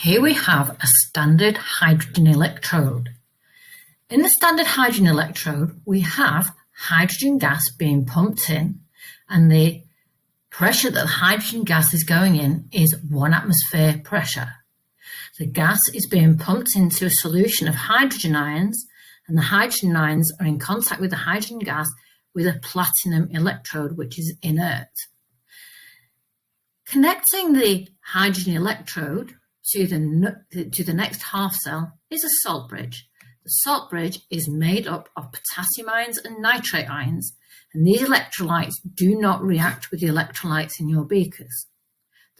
Here we have a standard hydrogen electrode. In the standard hydrogen electrode, we have hydrogen gas being pumped in, and the pressure that the hydrogen gas is going in is 1 atmosphere pressure. The gas is being pumped into a solution of hydrogen ions, and the hydrogen ions are in contact with the hydrogen gas with a platinum electrode, which is inert. Connecting the hydrogen electrode to the next half cell is a salt bridge. The salt bridge is made up of potassium ions and nitrate ions, and these electrolytes do not react with the electrolytes in your beakers.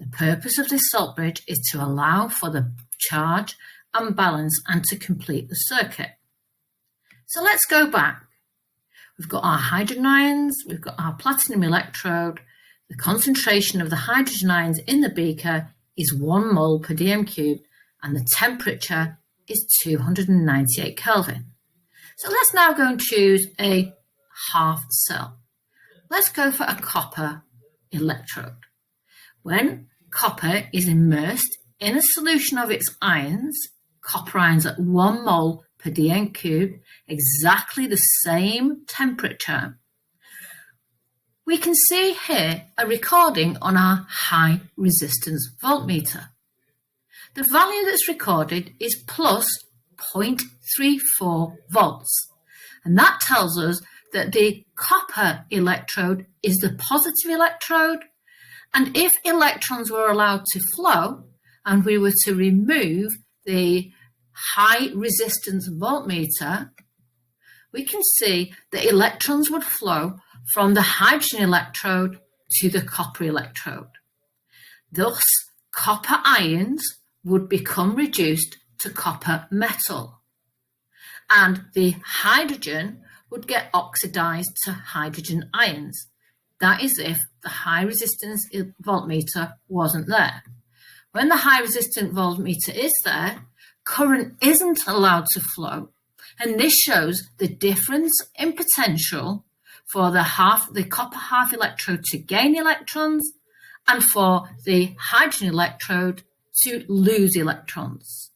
The purpose of this salt bridge is to allow for the charge and balance and to complete the circuit. So let's go back. We've got our hydrogen ions, we've got our platinum electrode. The concentration of the hydrogen ions in the beaker is 1 mole per dm cubed, and the temperature is 298 Kelvin. So let's now go and choose a half cell. Let's go for a copper electrode. When copper is immersed in a solution of its ions, copper ions at 1 mole per dm cubed, exactly the same temperature, we can see here a recording on our high resistance voltmeter. The value that's recorded is plus 0.34 volts, and that tells us that the copper electrode is the positive electrode, and if electrons were allowed to flow and we were to remove the high resistance voltmeter, we can see that electrons would flow from the hydrogen electrode to the copper electrode. Thus, copper ions would become reduced to copper metal, and the hydrogen would get oxidized to hydrogen ions. That is if the high resistance voltmeter wasn't there. When the high resistance voltmeter is there, current isn't allowed to flow, and this shows the difference in potential for the copper half electrode to gain electrons and for the hydrogen electrode to lose electrons.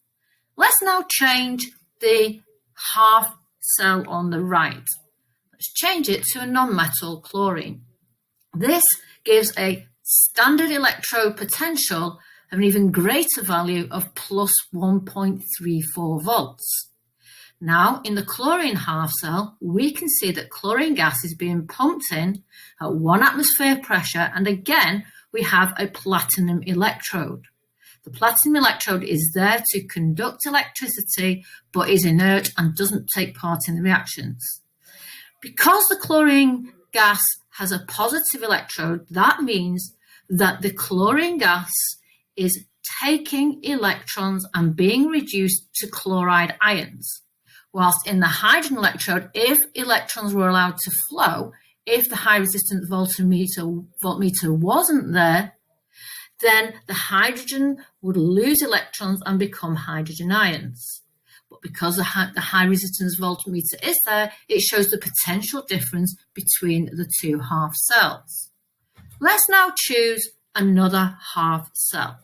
Let's now change the half cell on the right. Let's change it to a non-metal chlorine. This gives a standard electrode potential of an even greater value of plus 1.34 volts. Now, in the chlorine half cell, we can see that chlorine gas is being pumped in at 1 atmosphere pressure, and again, we have a platinum electrode. The platinum electrode is there to conduct electricity, but is inert and doesn't take part in the reactions. Because the chlorine gas has a positive electrode, that means that the chlorine gas is taking electrons and being reduced to chloride ions. Whilst in the hydrogen electrode, if electrons were allowed to flow, if the high resistance voltmeter wasn't there, then the hydrogen would lose electrons and become hydrogen ions. But because the high resistance voltmeter is there, it shows the potential difference between the two half cells. Let's now choose another half cell.